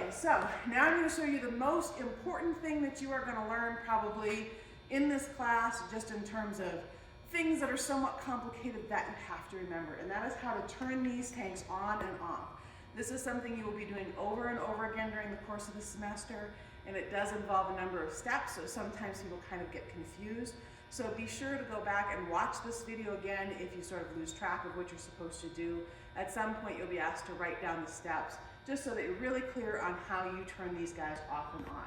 Okay, so now I'm going to show you the most important thing that you are going to learn probably in this class, just in terms of things that are somewhat complicated that you have to remember, and that is how to turn these tanks on and off. This is something you will be doing over and over again during the course of the semester, and it does involve a number of steps, so sometimes people kind of get confused. So be sure to go back and watch this video again if you sort of lose track of what you're supposed to do. At some point you'll be asked to write down the steps, just so that you're really clear on how you turn these guys off and on.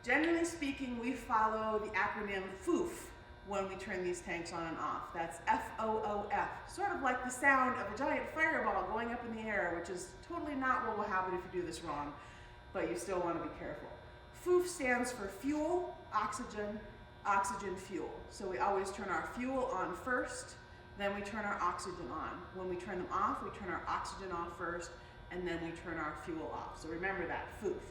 Generally speaking, we follow the acronym FOOF when we turn these tanks on and off. That's F-O-O-F, sort of like the sound of a giant fireball going up in the air, which is totally not what will happen if you do this wrong, but you still want to be careful. FOOF stands for fuel, oxygen, oxygen, fuel. So we always turn our fuel on first, then we turn our oxygen on. When we turn them off, we turn our oxygen off first, and then we turn our fuel off. So remember that, FOOF.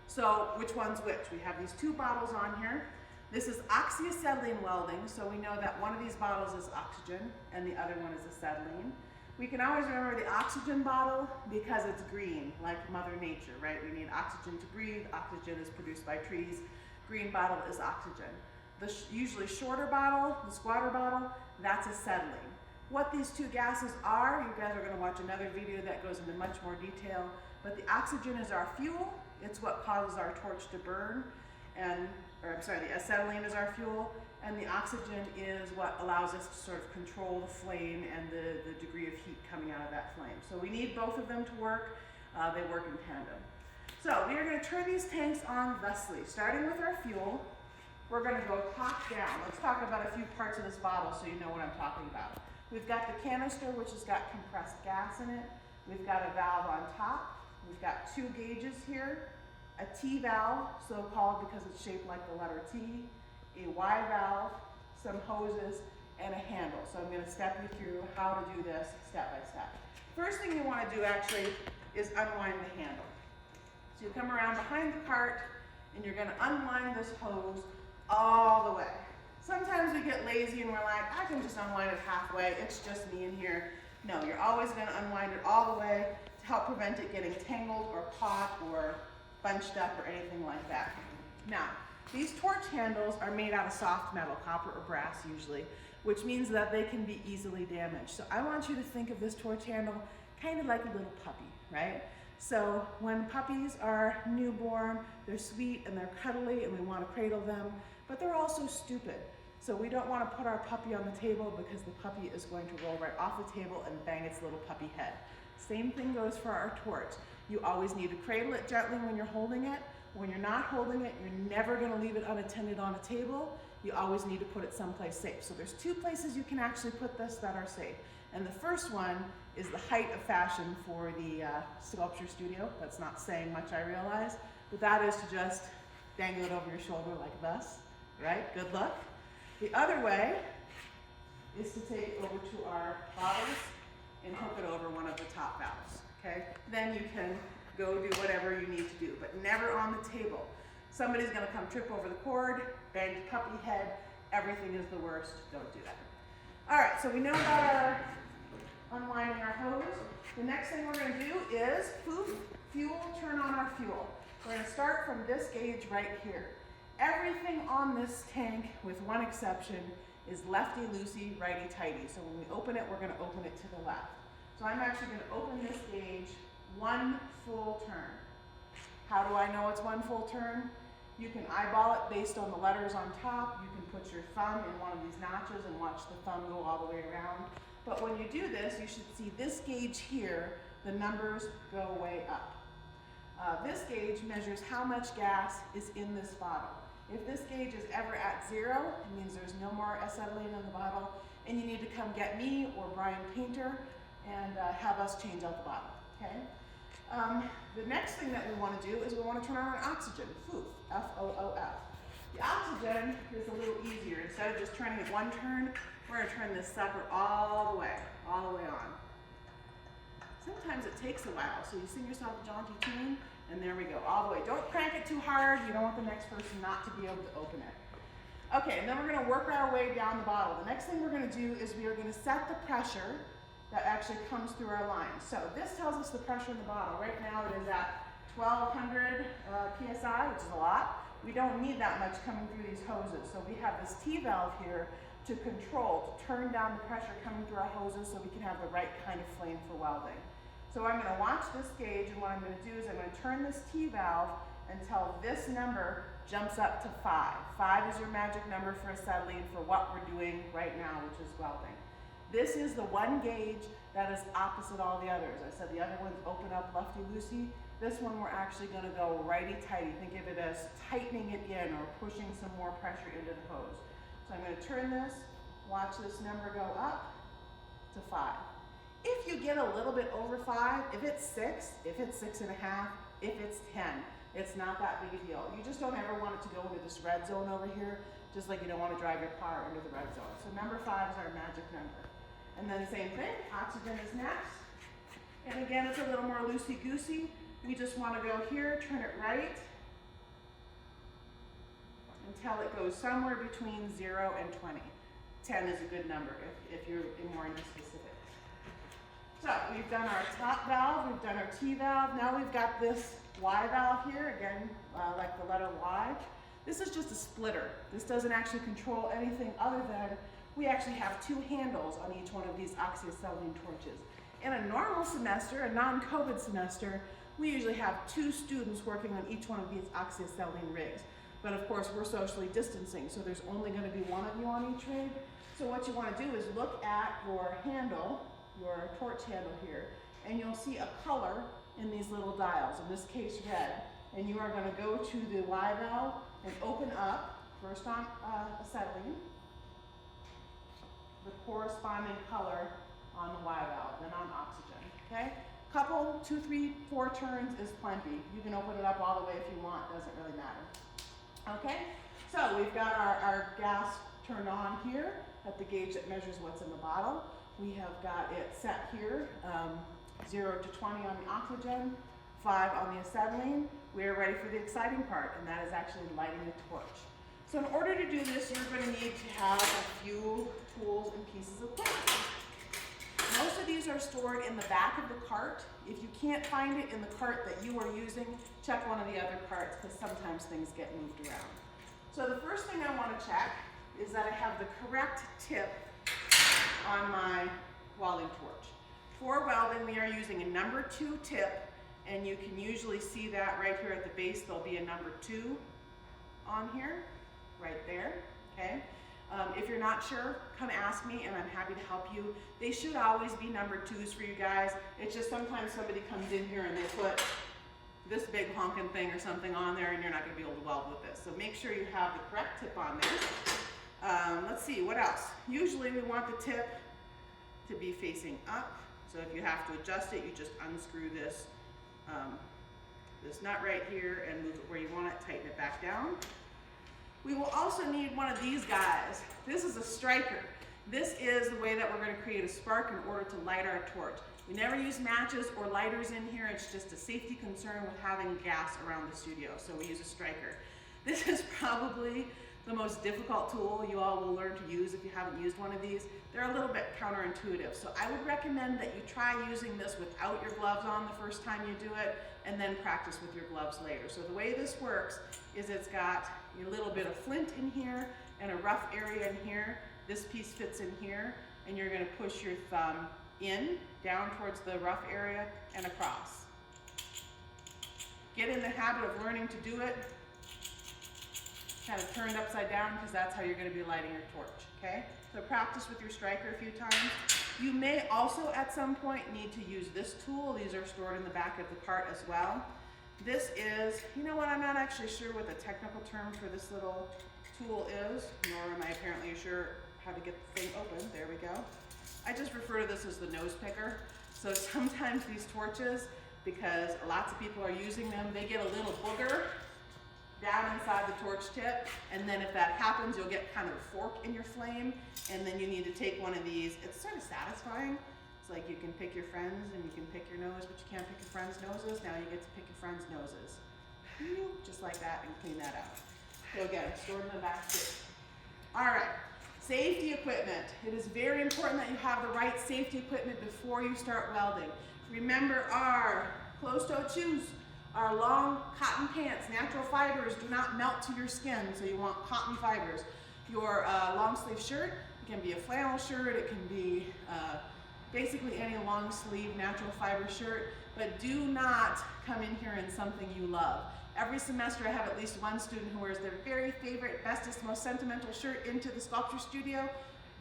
So which one's which? We have these two bottles on here. This is oxyacetylene welding, so we know that one of these bottles is oxygen and the other one is acetylene. We can always remember the oxygen bottle because it's green, like Mother Nature, right? We need oxygen to breathe. Oxygen is produced by trees. Green bottle is oxygen. The usually shorter bottle, the squatter bottle, that's acetylene. What these two gases are, you guys are going to watch another video that goes into much more detail, but the oxygen is our fuel. It's what causes our torch to burn, the acetylene is our fuel, and the oxygen is what allows us to sort of control the flame and the degree of heat coming out of that flame. So we need both of them to work. They work in tandem. So we are going to turn these tanks on thusly. Starting with our fuel, we're going to go top down. Let's talk about a few parts of this bottle so you know what I'm talking about. We've got the canister, which has got compressed gas in it. We've got a valve on top. We've got two gauges here. A T valve, so called because it's shaped like the letter T, a Y valve, some hoses, and a handle. So I'm going to step you through how to do this step by step. First thing you want to do actually is unwind the handle. So you come around behind the cart and you're going to unwind this hose all the way. Sometimes we get lazy and we're like, I can just unwind it halfway, it's just me in here. No, you're always going to unwind it all the way to help prevent it getting tangled or caught or bunched up or anything like that. Now, these torch handles are made out of soft metal, copper or brass usually, which means that they can be easily damaged. So I want you to think of this torch handle kind of like a little puppy, right? So when puppies are newborn, they're sweet and they're cuddly and we want to cradle them, but they're also stupid. So we don't want to put our puppy on the table because the puppy is going to roll right off the table and bang its little puppy head. Same thing goes for our torch. You always need to cradle it gently when you're holding it. When you're not holding it, you're never going to leave it unattended on a table. You always need to put it someplace safe. So there's two places you can actually put this that are safe. And the first one is the height of fashion for the sculpture studio. That's not saying much, I realize, but that is to just dangle it over your shoulder like this, right? Good luck. The other way is to take it over to our bottles and hook it over one of the top valves, okay? Then you can go do whatever you need to do, but never on the table. Somebody's gonna come trip over the cord, bang the puppy head, everything is the worst, don't do that. All right, so we know about our unwinding our hose. The next thing we're gonna do is fuel, turn on our fuel. We're gonna start from this gauge right here. Everything on this tank, with one exception, is lefty-loosey, righty-tighty. So when we open it, we're gonna open it to the left. So I'm actually gonna open this gauge one full turn. How do I know it's one full turn? You can eyeball it based on the letters on top. You can put your thumb in one of these notches and watch the thumb go all the way around. But when you do this, you should see this gauge here, the numbers go way up. This gauge measures how much gas is in this bottle. If this gauge is ever at 0, it means there's no more acetylene in the bottle, and you need to come get me or Brian Painter and have us change out the bottle, okay? The next thing that we want to do is we want to turn on our oxygen, FOOF, F-O-O-F. The oxygen is a little easier. Instead of just turning it one turn, we're going to turn this sucker all the way on. Sometimes it takes a while, so you sing yourself a jaunty tune, and there we go, all the way. Don't crank it too hard. You don't want the next person not to be able to open it. Okay, and then we're going to work our way down the bottle. The next thing we're going to do is we are going to set the pressure that actually comes through our line. So this tells us the pressure in the bottle. Right now it is at 1200 PSI, which is a lot. We don't need that much coming through these hoses. So we have this T-valve here to control, to turn down the pressure coming through our hoses so we can have the right kind of flame for welding. So I'm going to watch this gauge, and what I'm going to do is I'm going to turn this T-valve until this number jumps up to 5. 5 is your magic number for acetylene for what we're doing right now, which is welding. This is the one gauge that is opposite all the others. I said the other ones open up lefty-loosey. This one we're actually going to go righty-tighty. Think of it as tightening it in or pushing some more pressure into the hose. So I'm going to turn this, watch this number go up to 5. If you get a little bit over 5, if it's 6, if it's 6.5, if it's 10, it's not that big a deal. You just don't ever want it to go into this red zone over here, just like you don't want to drive your car into the red zone. So number 5 is our magic number. And then same thing, oxygen is next. And again, it's a little more loosey-goosey. We just want to go here, turn it right, until it goes somewhere between 0 and 20. 10 is a good number if you're more into specifics. So we've done our top valve, we've done our T valve. Now we've got this Y valve here, again, like the letter Y. This is just a splitter. This doesn't actually control anything other than we actually have 2 handles on each one of these oxyacetylene torches. In a normal semester, a non-COVID semester, we usually have 2 students working on each one of these oxyacetylene rigs. But of course, we're socially distancing, so there's only going to be 1 of you on each rig. So what you want to do is look at your handle, your torch handle here, and you'll see a color in these little dials, in this case red. And you are going to go to the Y valve and open up, first on acetylene, the corresponding color on the Y valve, then on oxygen, okay? Couple, 2, 3, 4 turns is plenty. You can open it up all the way if you want, doesn't really matter. Okay, so we've got our gas turned on here at the gauge that measures what's in the bottle. We have got it set here, 0 to 20 on the oxygen, 5 on the acetylene. We are ready for the exciting part, and that is actually lighting the torch. So in order to do this, you're going to need to have a few tools and pieces of equipment. Most of these are stored in the back of the cart. If you can't find it in the cart that you are using, check one of the other carts, because sometimes things get moved around. So the first thing I want to check is that I have the correct tip on my welding torch. For welding, we are using a number 2 tip, and you can usually see that right here at the base. There'll be a number 2 on here, right there, okay? If you're not sure, come ask me and I'm happy to help you. They should always be number 2s for you guys. It's just sometimes somebody comes in here and they put this big honking thing or something on there and you're not going to be able to weld with this. So make sure you have the correct tip on there. Let's see, what else? Usually we want the tip to be facing up. So if you have to adjust it, you just unscrew this, this nut right here and move it where you want it, tighten it back down. We will also need one of these guys. This is a striker. This is the way that we're going to create a spark in order to light our torch. We never use matches or lighters in here. It's just a safety concern with having gas around the studio, so we use a striker. This is probably the most difficult tool you all will learn to use if you haven't used one of these. They're a little bit counterintuitive, so I would recommend that you try using this without your gloves on the first time you do it, and then practice with your gloves later. So the way this works is it's got a little bit of flint in here and a rough area in here. This piece fits in here, and you're going to push your thumb in, down towards the rough area, and across. Get in the habit of learning to do it kind of turned upside down, because that's how you're going to be lighting your torch, okay? So practice with your striker a few times. You may also at some point need to use this tool. These are stored in the back of the cart as well. This is, you know what, I'm not actually sure what the technical term for this little tool is, nor am I apparently sure how to get the thing open. There we go. I just refer to this as the nose picker. So sometimes these torches, because lots of people are using them, they get a little booger down inside the torch tip, and then if that happens, you'll get kind of a fork in your flame, and then you need to take one of these. It's sort of satisfying. It's like you can pick your friends and you can pick your nose, but you can't pick your friends' noses. Now you get to pick your friends' noses. Just like that, and clean that out. So again, stored in the back too. All right, safety equipment. It is very important that you have the right safety equipment before you start welding. Remember our closed-toed shoes, are long cotton pants. Natural fibers do not melt to your skin, so you want cotton fibers. Your long sleeve shirt, it can be a flannel shirt, it can be basically any long sleeve natural fiber shirt, but do not come in here in something you love. Every semester I have at least one student who wears their very favorite, bestest, most sentimental shirt into the sculpture studio.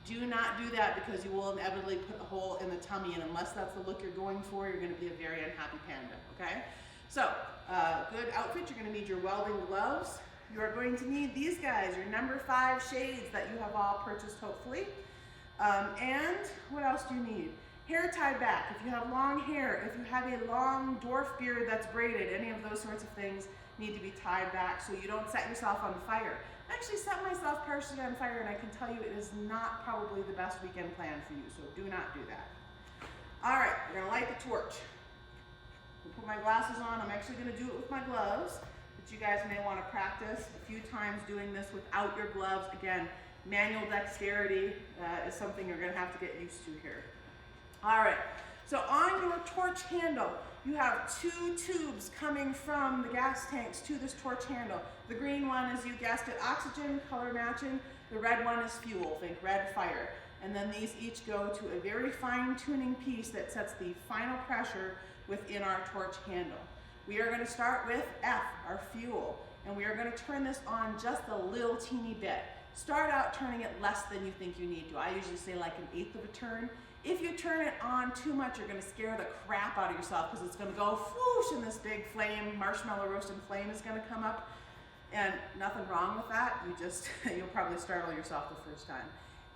Do not do that, because you will inevitably put a hole in the tummy, and unless that's the look you're going for, you're going to be a very unhappy panda, okay? So, good outfit, you're going to need your welding gloves. You are going to need these guys, your number 5 shades that you have all purchased, hopefully. And what else do you need? Hair tied back. If you have long hair, if you have a long dwarf beard that's braided, any of those sorts of things need to be tied back so you don't set yourself on fire. I actually set myself partially on fire, and I can tell you it is not probably the best weekend plan for you, so do not do that. All right, we're gonna light the torch. I'll put my glasses on. I'm actually gonna do it with my gloves, but you guys may wanna practice a few times doing this without your gloves. Again, manual dexterity is something you're gonna have to get used to here. All right, so on your torch handle, you have 2 tubes coming from the gas tanks to this torch handle. The green one is, you guessed it, oxygen, color matching. The red one is fuel, think red fire. And then these each go to a very fine tuning piece that sets the final pressure within our torch handle. We are gonna start with F, our fuel, and we are gonna turn this on just a little teeny bit. Start out turning it less than you think you need to. I usually say like 1/8 of a turn. If you turn it on too much, you're gonna scare the crap out of yourself, because it's gonna go whoosh, and this big flame, marshmallow roasted flame is gonna come up. And nothing wrong with that. You'll probably startle yourself the first time.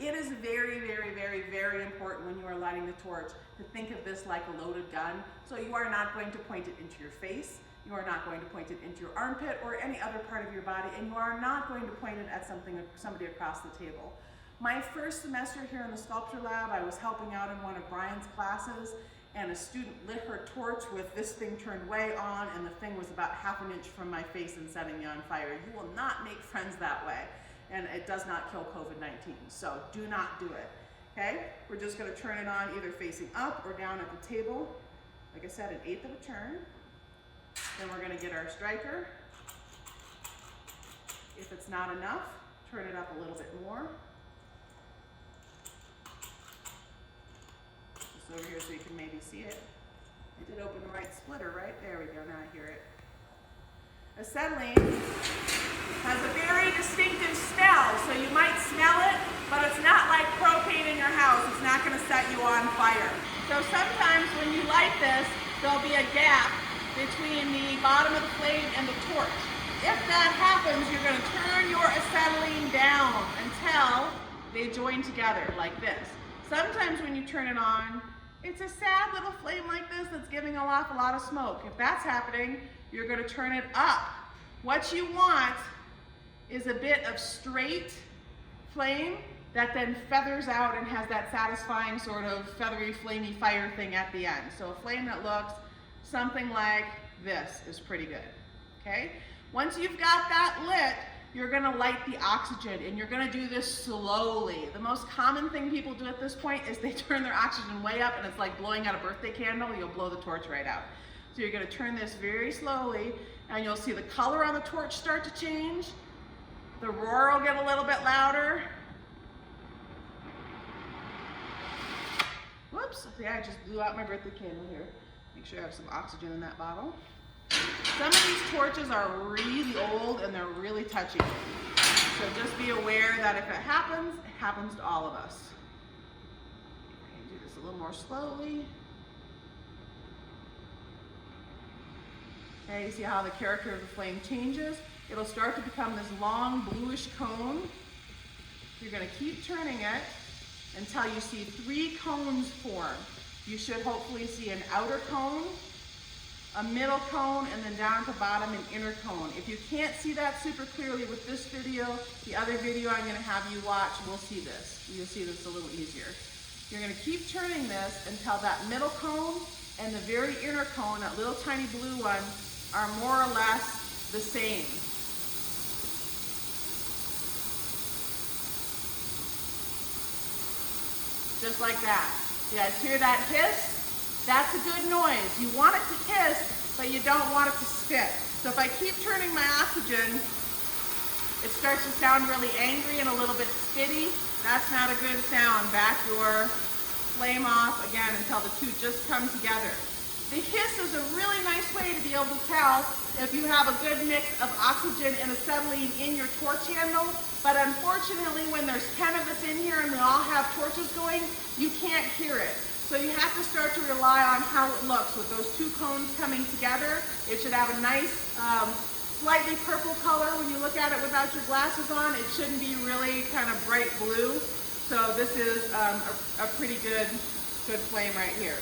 It is very, very, very, very important when you are lighting the torch to think of this like a loaded gun. So you are not going to point it into your face. You are not going to point it into your armpit or any other part of your body, and you are not going to point it at somebody across the table. My first semester here in the sculpture lab, I was helping out in one of Brian's classes, and a student lit her torch with this thing turned way on, and the thing was about 1/2 inch from my face and setting me on fire. You will not make friends that way, and it does not kill COVID-19, so do not do it, okay? We're just gonna turn it on either facing up or down at the table. Like I said, 1/8 of a turn. Then we're gonna get our striker. If it's not enough, turn it up a little bit more. Over here so you can maybe see it. I did open the right splitter, right? There we go, now I hear it. Acetylene has a very distinctive smell, so you might smell it, but it's not like propane in your house. It's not gonna set you on fire. So sometimes when you light this, there'll be a gap between the bottom of the flame and the torch. If that happens, you're gonna turn your acetylene down until they join together like this. Sometimes when you turn it on, it's a sad little flame like this that's giving off a lot of smoke. If that's happening, you're gonna turn it up. What you want is a bit of straight flame that then feathers out and has that satisfying sort of feathery, flamey fire thing at the end. So a flame that looks something like this is pretty good, okay? Once you've got that lit, you're gonna light the oxygen, and you're gonna do this slowly. The most common thing people do at this point is they turn their oxygen way up, and it's like blowing out a birthday candle. You'll blow the torch right out. So you're gonna turn this very slowly, and you'll see the color on the torch start to change. The roar will get a little bit louder. Whoops, see, I just blew out my birthday candle here. Make sure I have some oxygen in that bottle. Some of these torches are really old and they're really touchy. So just be aware that if it happens to all of us. Okay, do this a little more slowly. Okay, you see how the character of the flame changes? It'll start to become this long bluish cone. You're gonna keep turning it until you see 3 cones form. You should hopefully see an outer cone, a middle cone, and then down at the bottom an inner cone. If you can't see that super clearly with this video, the other video I'm gonna have you watch, we'll see this. You'll see this a little easier. You're gonna keep turning this until that middle cone and the very inner cone, that little tiny blue one, are more or less the same. Just like that. You guys hear that hiss? That's a good noise. You want it to hiss but you don't want it to spit. So if I keep turning my oxygen, it starts to sound really angry and a little bit spitty. That's not a good sound. Back your flame off again until the two just come together. The hiss is a really nice way to be able to tell if you have a good mix of oxygen and acetylene in your torch handle, but unfortunately when there's 10 of us in here and we all have torches going, you can't hear it. So you have to start to rely on how it looks with those two cones coming together. It should have a nice slightly purple color when you look at it without your glasses on. It shouldn't be really kind of bright blue. So this is a pretty good flame right here.